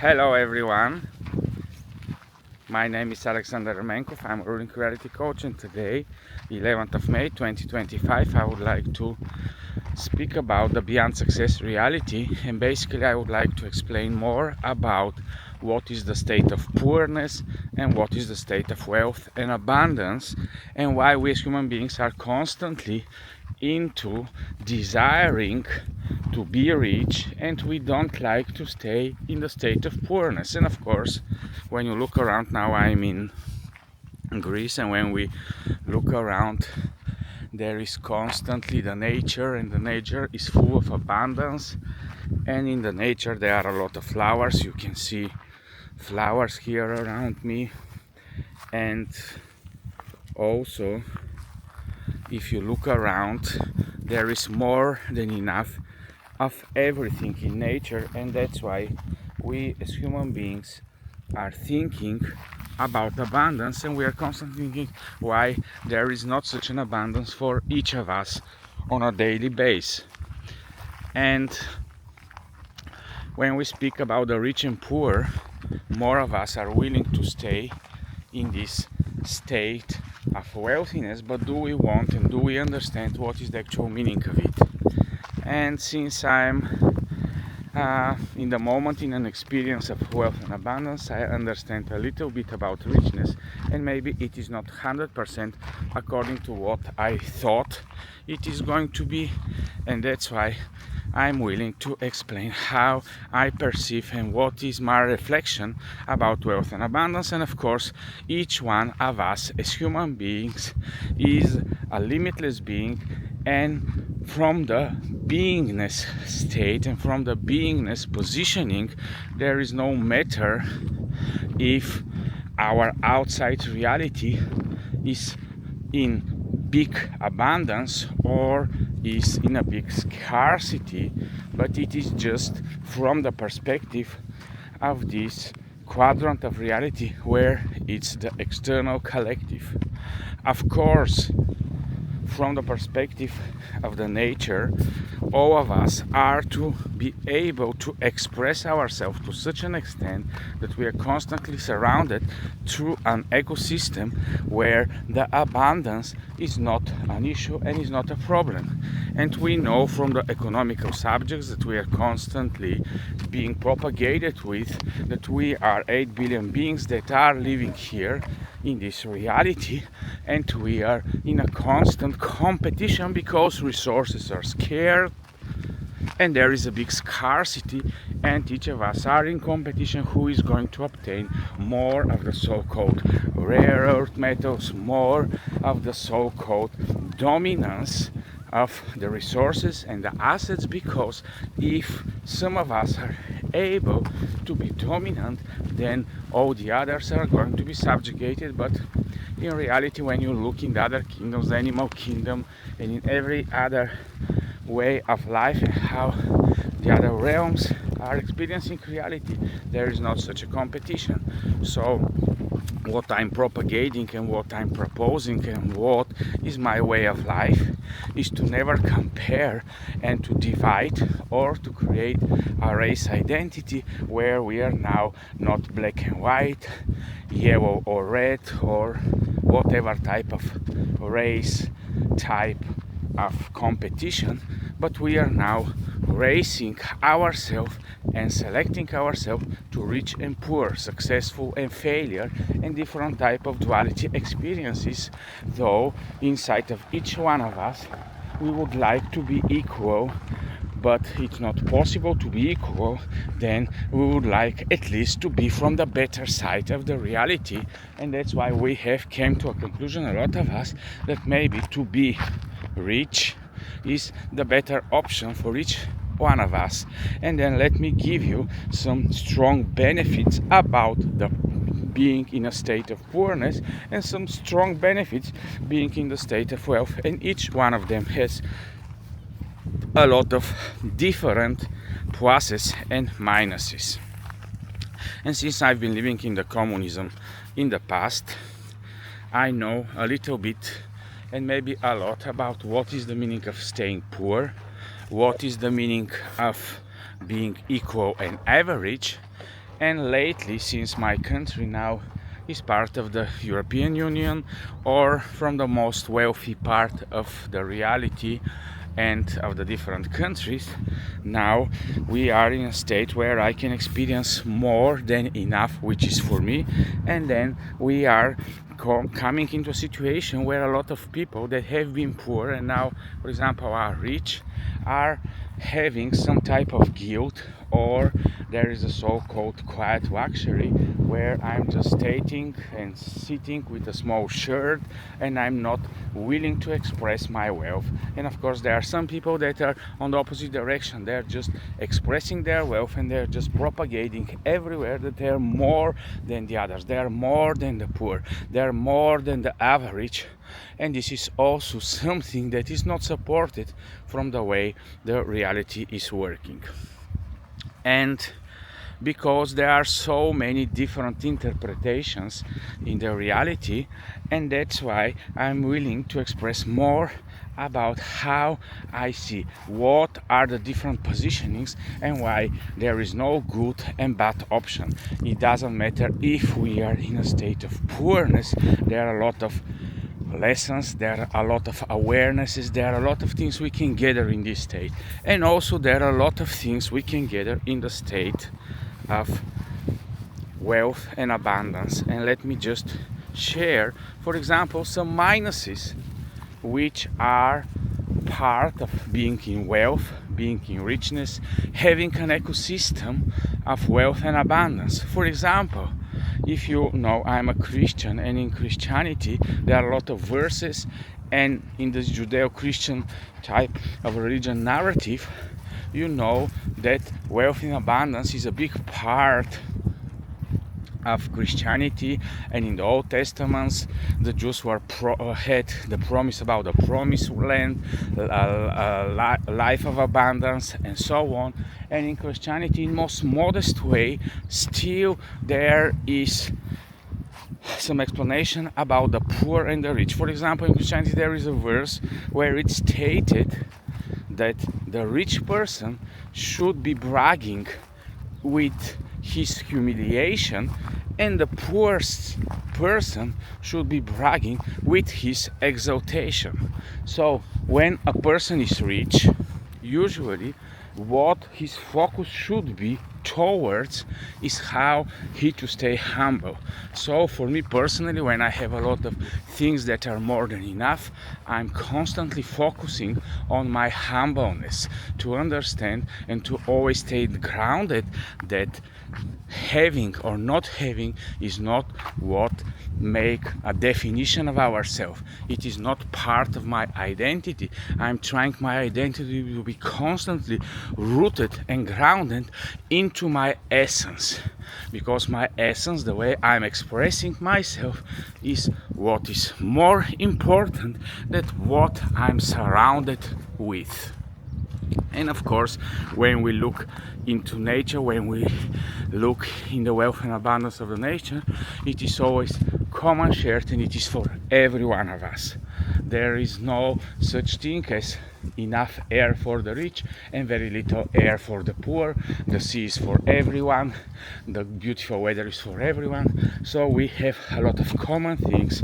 Hello everyone, my name is Alexander Remenkov. I'm a ruling reality coach, and today, 11th of May 2025, I would like to speak about the Beyond Success reality, and basically I would like to explain more about what is the state of poorness and what is the state of wealth and abundance, and why we as human beings are constantly into desiring to be rich, and we don't like to stay in the state of poorness. And of course, when you look around, now I'm in Greece, and when we look around, there is constantly the nature, and the nature is full of abundance. And in the nature there are a lot of flowers. You can see flowers here around me, and also if you look around, there is more than enough of everything in nature. And that's why we as human beings are thinking about abundance, and we are constantly thinking why there is not such an abundance for each of us on a daily basis. And when we speak about the rich and poor, more of us are willing to stay in this state of wealthiness, but do we want and do we understand what is the actual meaning of it? And since I'm in the moment in an experience of wealth and abundance, I understand a little bit about richness, and maybe it is not 100% according to what I thought it is going to be, and that's why I'm willing to explain how I perceive and what is my reflection about wealth and abundance. And of course, each one of us as human beings is a limitless being, and from the beingness state and from the beingness positioning, there is no matter if our outside reality is in big abundance or is in a big scarcity, but it is just from the perspective of this quadrant of reality where it's the external collective. Of course, from the perspective of the nature, all of us are to be able to express ourselves to such an extent that we are constantly surrounded through an ecosystem where the abundance is not an issue and is not a problem. And we know from the economical subjects that we are constantly being propagated with, that we are 8 billion beings that are living here in this reality, and we are in a constant competition because resources are scarce and there is a big scarcity, and each of us are in competition who is going to obtain more of the so-called rare earth metals, more of the so-called dominance of the resources and the assets, because if some of us are able to be dominant, then all the others are going to be subjugated. But in reality, when you look in the other kingdoms, the animal kingdom, and in every other way of life and how the other realms are experiencing reality, there is not such a competition. So what I'm propagating and what I'm proposing and what is my way of life is to never compare and to divide or to create a race identity where we are now not black and white, yellow or red, or whatever type of race type of competition, but we are now racing ourselves and selecting ourselves to rich and poor, successful and failure, and different type of duality experiences. Though inside of each one of us we would like to be equal, but it's not possible to be equal, then we would like at least to be from the better side of the reality. And that's why we have came to a conclusion, a lot of us, that maybe to be rich is the better option for each one of us. And then let me give you some strong benefits about the being in a state of poorness and some strong benefits being in the state of wealth, and each one of them has a lot of different pluses and minuses. And since I've been living in the communism in the past, I know a little bit and maybe a lot about what is the meaning of staying poor, what is the meaning of being equal and average, And lately, since my country now is part of the European Union, or from the most wealthy part of the reality and of the different countries, now we are in a state where I can experience more than enough, which is for me. And then we are coming into a situation where a lot of people that have been poor and now, for example, are rich, are having some type of guilt, or there is a so-called quiet luxury where I'm just stating and sitting with a small shirt and I'm not willing to express my wealth. And of course there are some people that are on the opposite direction. They're just expressing their wealth and they're just propagating everywhere that they're more than the others, they're more than the poor, they're more than the average. And this is also something that is not supported from the way the reality is working. And because there are so many different interpretations in the reality, and that's why I'm willing to express more about how I see what are the different positionings and why there is no good and bad option. It doesn't matter if we are in a state of poorness. There are a lot of lessons, there are a lot of awarenesses, there are a lot of things we can gather in this state, and also there are a lot of things we can gather in the state of wealth and abundance. And let me just share, for example, some minuses which are part of being in wealth, being in richness, having an ecosystem of wealth and abundance. For example, if you know, I'm a Christian, and in Christianity there are a lot of verses, and in this Judeo-Christian type of religion narrative, you know that wealth and abundance is a big part of Christianity. And in the Old Testaments, the Jews had the promise about the promised land, life of abundance, and so on. And in Christianity, in most modest way, still there is some explanation about the poor and the rich. For example, in Christianity there is a verse where it's stated that the rich person should be bragging with his humiliation, and the poorest person should be bragging with his exaltation. So when a person is rich, usually what his focus should be towards is how he to stay humble. So for me personally, when I have a lot of things that are more than enough, I'm constantly focusing on my humbleness, to understand and to always stay grounded that having or not having is not what make a definition of ourselves. It is not part of my identity. I'm trying my identity to be constantly rooted and grounded into my essence, because my essence, the way I'm expressing myself, is what is more important than what I'm surrounded with. And of course, when we look into nature, when we look in the wealth and abundance of the nature, it is always common shared, and it is for every one of us. There is no such thing as enough air for the rich and very little air for the poor. The sea is for everyone, the beautiful weather is for everyone. So we have a lot of common things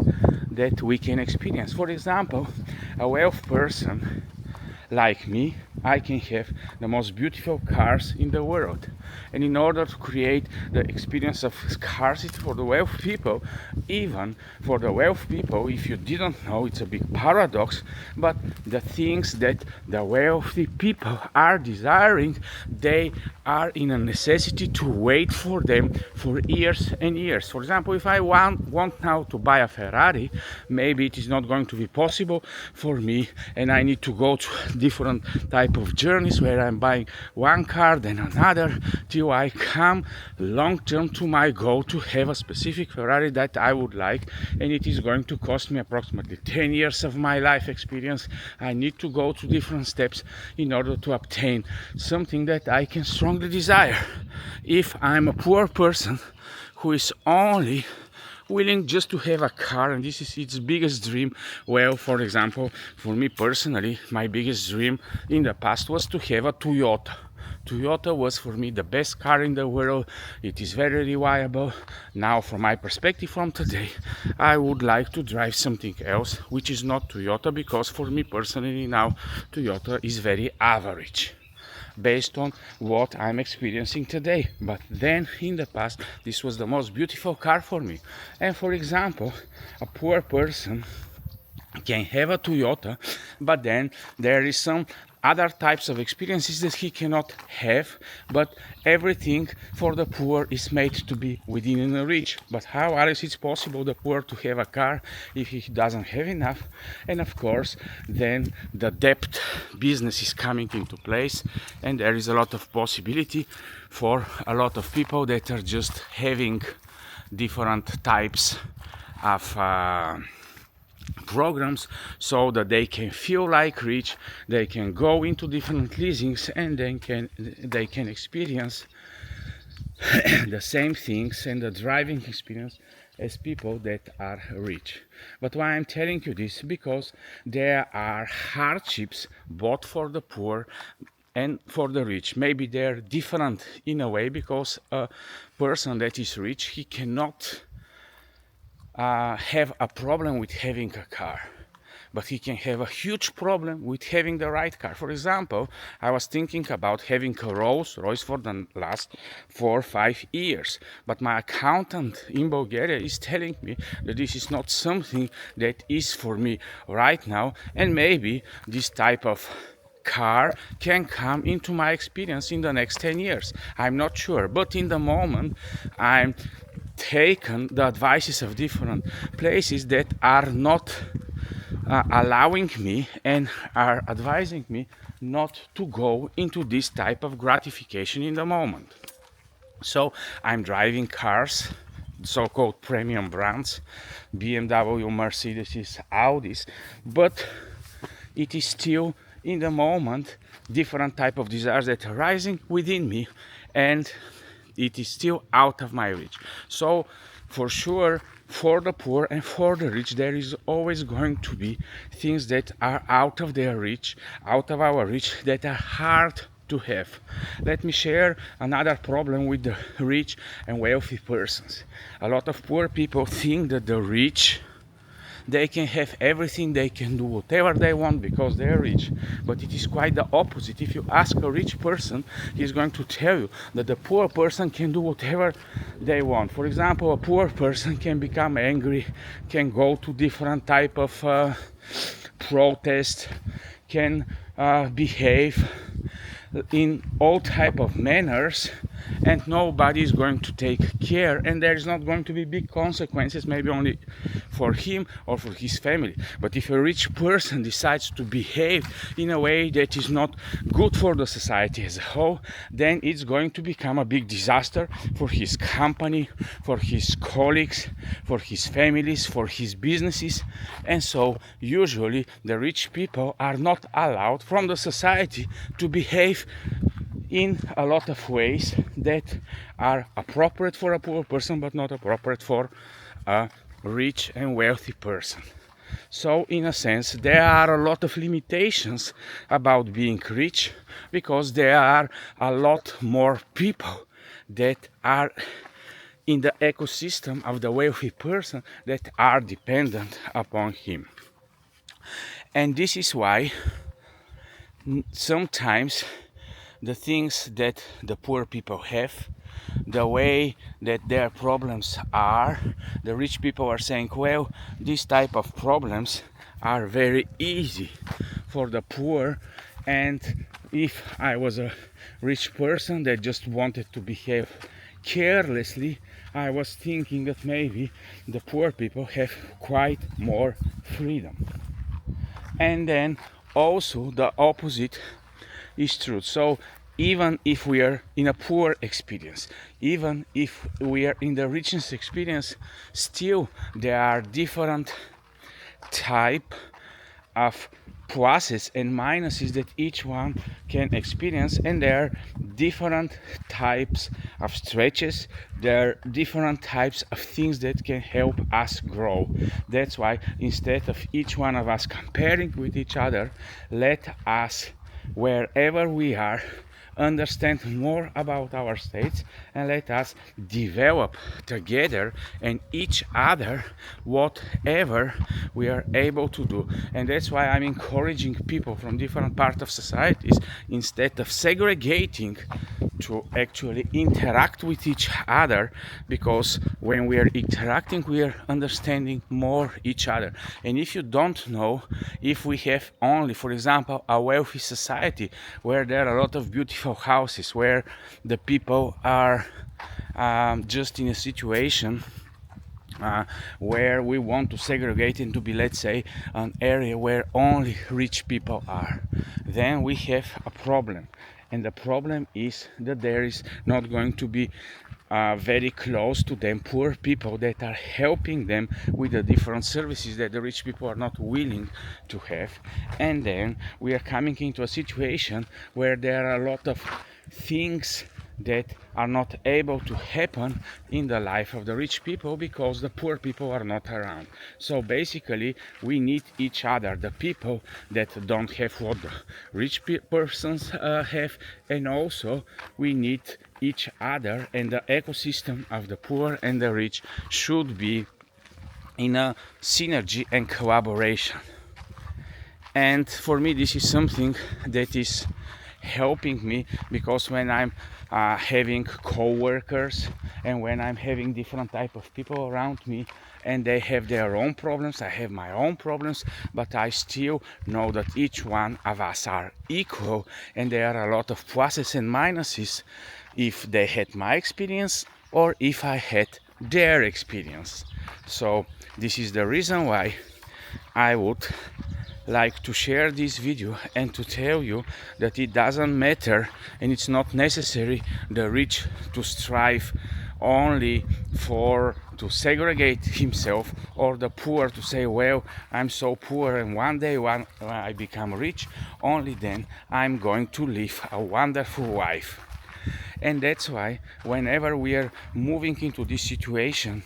that we can experience. For example, a wealthy person like me, I can have the most beautiful cars in the world. And in order to create the experience of scarcity for the wealthy people, even for the wealthy people, if you didn't know, it's a big paradox, but the things that the wealthy people are desiring, they are in a necessity to wait for them for years and years. For example, if I want now to buy a Ferrari, maybe it is not going to be possible for me, and I need to go to different type of journeys where I'm buying one car then another till I come long term to my goal to have a specific Ferrari that I would like, and it is going to cost me approximately 10 years of my life experience. I need to go through different steps in order to obtain something that I can strongly desire. If I'm a poor person who is only willing just to have a car, and this is its biggest dream, well, for example, for me personally, my biggest dream in the past was to have a Toyota. Toyota was for me the best car in the world. It is very reliable. Now, from my perspective from today, I would like to drive something else which is not Toyota, because for me personally now Toyota is very average based on what I'm experiencing today. But then in the past, this was the most beautiful car for me. And for example, a poor person can have a Toyota, but then there is some other types of experiences that he cannot have, but everything for the poor is made to be within the reach. But how else it's possible the poor to have a car if he doesn't have enough? And of course, then the debt business is coming into place, and there is a lot of possibility for a lot of people that are just having different types of programs so that they can feel like rich, they can go into different leasings, and then they can experience the same things and the driving experience as people that are rich. But why I'm telling you this? Because there are hardships both for the poor and for the rich. Maybe they're different in a way, because a person that is rich, he cannot have a problem with having a car, but he can have a huge problem with having the right car. For example, I was thinking about having a Rolls Royce for the last 4 or 5 years, but my accountant in Bulgaria is telling me that this is not something that is for me right now, and maybe this type of car can come into my experience in the next 10 years. I'm not sure, but in the moment I'm taken the advices of different places that are not allowing me and are advising me not to go into this type of gratification in the moment. So I'm driving cars, so-called premium brands, BMW, Mercedes, Audis, but it is still in the moment different type of desires that are rising within me, and it is still out of my reach. So for sure, for the poor and for the rich, there is always going to be things that are out of their reach, out of our reach, that are hard to have. Let me share another problem with the rich and wealthy persons. A lot of poor people think that the rich, they can have everything, they can do whatever they want because they're rich. But it is quite the opposite. If you ask a rich person, he's going to tell you that the poor person can do whatever they want. For example, a poor person can become angry, can go to different type of protest, can behave in all type of manners, and nobody is going to take care, and there is not going to be big consequences, maybe only for him or for his family. But if a rich person decides to behave in a way that is not good for the society as a whole, then it's going to become a big disaster for his company, for his colleagues, for his families, for his businesses. And so usually the rich people are not allowed from the society to behave in a lot of ways that are appropriate for a poor person but not appropriate for a rich and wealthy person. So in a sense, there are a lot of limitations about being rich, because there are a lot more people that are in the ecosystem of the wealthy person that are dependent upon him. And this is why sometimes the things that the poor people have, the way that their problems are, the rich people are saying, well, these type of problems are very easy for the poor, and if I was a rich person that just wanted to behave carelessly, I was thinking that maybe the poor people have quite more freedom. And then also the opposite is true. So even if we are in a poor experience, even if we are in the richness experience, still there are different type of pluses and minuses that each one can experience, and there are different types of stretches, there are different types of things that can help us grow. That's why instead of each one of us comparing with each other, let us, wherever we are, understand more about our states, and let us develop together and each other whatever we are able to do. And that's why I'm encouraging people from different parts of societies, instead of segregating, to actually interact with each other, because when we are interacting we are understanding more each other. And if you don't know, if we have only, for example, a wealthy society where there are a lot of beautiful houses, where the people are just in a situation where we want to segregate into be, let's say, an area where only rich people are, then we have a problem. And the problem is that there is not going to be very close to them poor people that are helping them with the different services that the rich people are not willing to have. And then we are coming into a situation where there are a lot of things that are not able to happen in the life of the rich people because the poor people are not around. So basically we need each other, the people that don't have what the rich persons have, and also we need each other, and the ecosystem of the poor and the rich should be in a synergy and collaboration. And for me this is something that is helping me, because when I'm having co-workers and when I'm having different type of people around me and they have their own problems, I have my own problems, but I still know that each one of us are equal, and there are a lot of pluses and minuses if they had my experience or if I had their experience. So this is the reason why I would like to share this video and to tell you that it doesn't matter, and it's not necessary the rich to strive only for to segregate himself, or the poor to say, well, I'm so poor and one day when I become rich, only then I'm going to live a wonderful life. And that's why whenever we are moving into this situation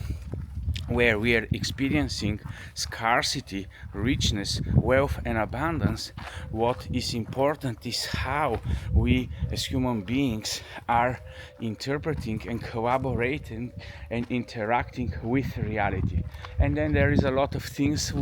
where we are experiencing scarcity, richness, wealth and abundance, what is important is how we as human beings are interpreting and collaborating and interacting with reality. And then there is a lot of things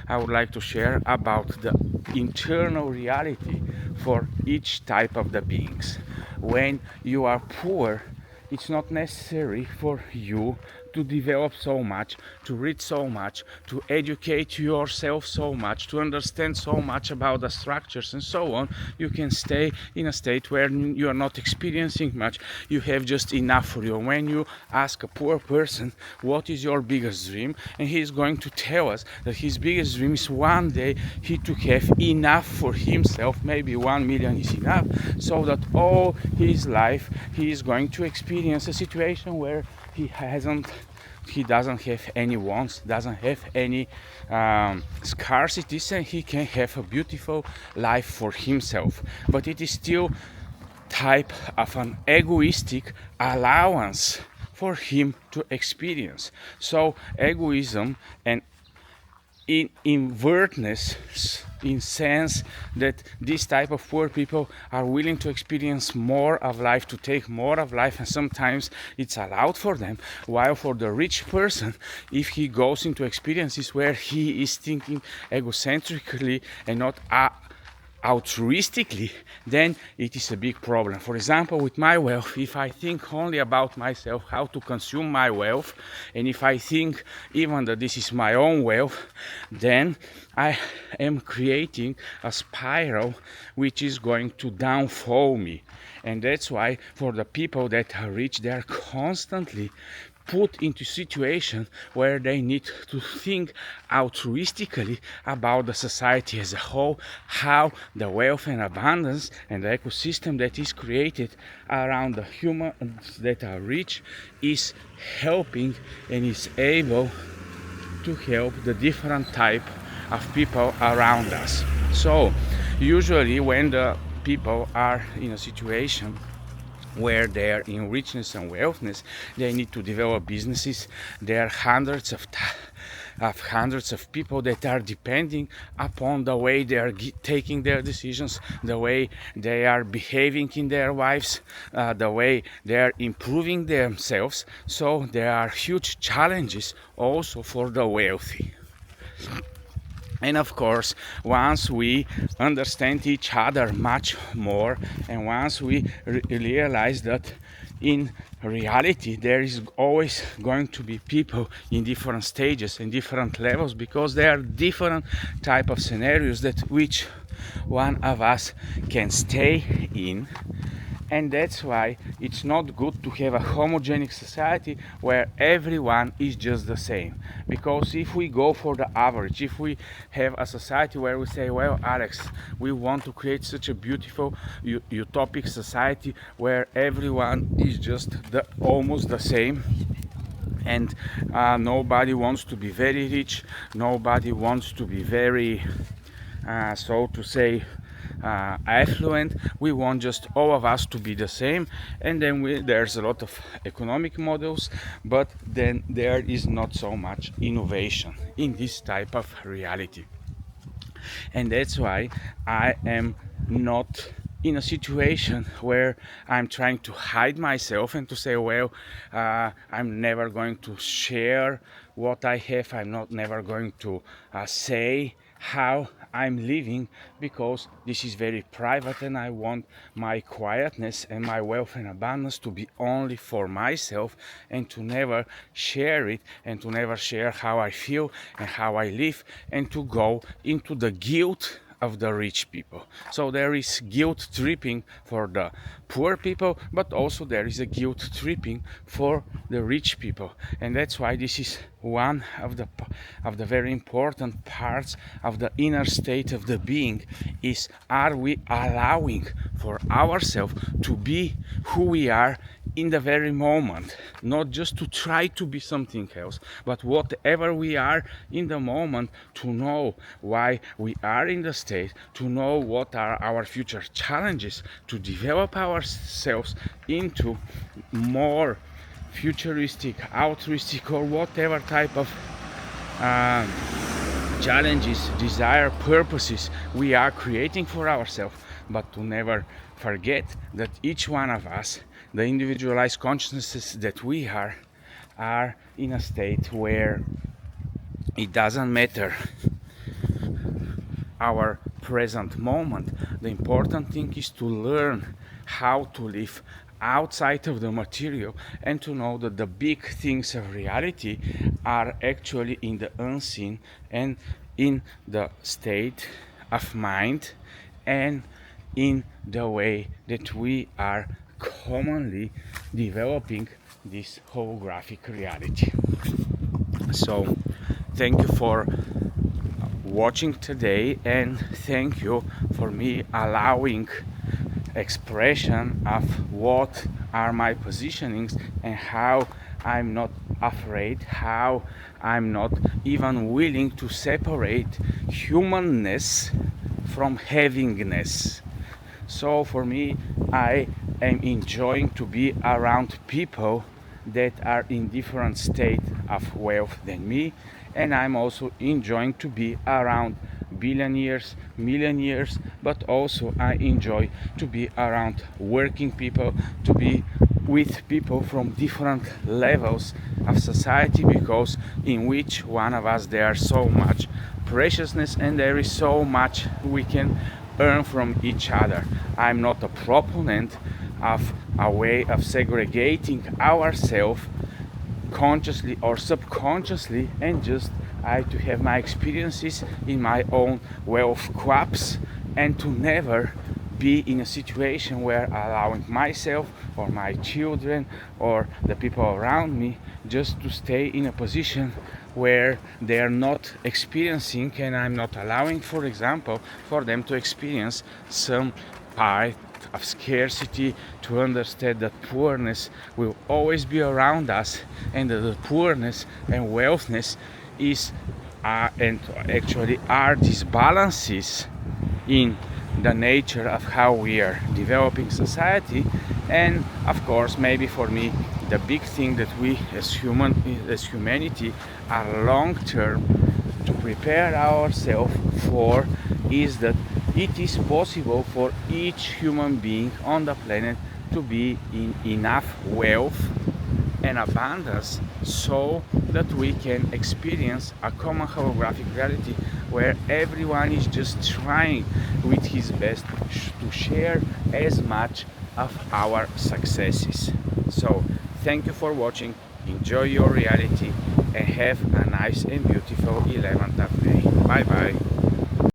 I would like to share about the internal reality for each type of the beings. When you are poor, it's not necessary for you to develop so much, to read so much, to educate yourself so much, to understand so much about the structures and so on. You can stay in a state where you are not experiencing much. You have just enough for you. When you ask a poor person what is your biggest dream, and he is going to tell us that his biggest dream is one day he to have enough for himself, maybe 1 million is enough, so that all his life he is going to experience a situation where he doesn't have any wants, doesn't have any scarcities, and he can have a beautiful life for himself. But it is still type of an egoistic allowance for him to experience. So egoism and invertness, in sense that this type of poor people are willing to experience more of life, to take more of life, and sometimes it's allowed for them, while for the rich person, if he goes into experiences where he is thinking egocentrically and not altruistically, then it is a big problem. For example, with my wealth, if I think only about myself, how to consume my wealth, and if I think even that this is my own wealth, then I am creating a spiral which is going to downfall me. And that's why for the people that are rich, they are constantly put into situation where they need to think altruistically about the society as a whole, how the wealth and abundance and the ecosystem that is created around the humans that are rich is helping and is able to help the different type of people around us. So usually when the people are in a situation where they are in richness and wealthness, they need to develop businesses. There are hundreds of of hundreds of people that are depending upon the way they are taking their decisions, the way they are behaving in their lives, the way they are improving themselves. So there are huge challenges also for the wealthy. And of course, once we understand each other much more, and once we realize that in reality there is always going to be people in different stages and different levels, because there are different type of scenarios that which one of us can stay in. And that's why it's not good to have a homogeneous society where everyone is just the same. Because if we go for the average, if we have a society where we say, well, Alex, we want to create such a beautiful utopic society where everyone is just almost the same, and nobody wants to be very rich, nobody wants to be very so to say affluent. We want just all of us to be the same, and then there's a lot of economic models, but then there is not so much innovation in this type of reality. And that's why I am not in a situation where I'm trying to hide myself and to say, well, I'm never going to share what I have, I'm not never going to say how I'm living, because this is very private and I want my quietness and my wealth and abundance to be only for myself, and to never share it, and to never share how I feel and how I live, and to go into the guilt of the rich people. So there is guilt tripping for the poor people, but also there is a guilt tripping for the rich people. And that's why this is one of the very important parts of the inner state of the being, is, are we allowing for ourselves to be who we are in the very moment, not just to try to be something else, but whatever we are in the moment, to know why we are in the state, to know what are our future challenges, to develop ourselves into more futuristic, altruistic, or whatever type of challenges, desire, purposes we are creating for ourselves, but to never forget that each one of us, the individualized consciousnesses that we are in a state where it doesn't matter our present moment. The important thing is to learn how to live outside of the material, and to know that the big things of reality are actually in the unseen and in the state of mind, and in the way that we are commonly developing this holographic reality. So thank you for watching today, and thank you for me allowing expression of what are my positionings, and how I'm not afraid, how I'm not even willing to separate humanness from havingness. So for me, I am enjoying to be around people that are in different state of wealth than me, and I'm also enjoying to be around billionaires, millionaires, but also I enjoy to be around working people, to be with people from different levels of society, because in which one of us there are so much preciousness, and there is so much we can earn from each other. I'm not a proponent of a way of segregating ourselves consciously or subconsciously, and just I to have my experiences in my own wealth cups, and to never be in a situation where allowing myself or my children or the people around me just to stay in a position where they are not experiencing, and I'm not allowing, for example, for them to experience some part of scarcity, to understand that poorness will always be around us, and that the poorness and wealthness is and actually are disbalances in the nature of how we are developing society. And of course, maybe for me the big thing that we as humanity are long term to prepare ourselves for is that it is possible for each human being on the planet to be in enough wealth and abundance so that we can experience a common holographic reality where everyone is just trying with his best to share as much of our successes. So thank you for watching, enjoy your reality, and have a nice and beautiful 11th of May. Bye bye.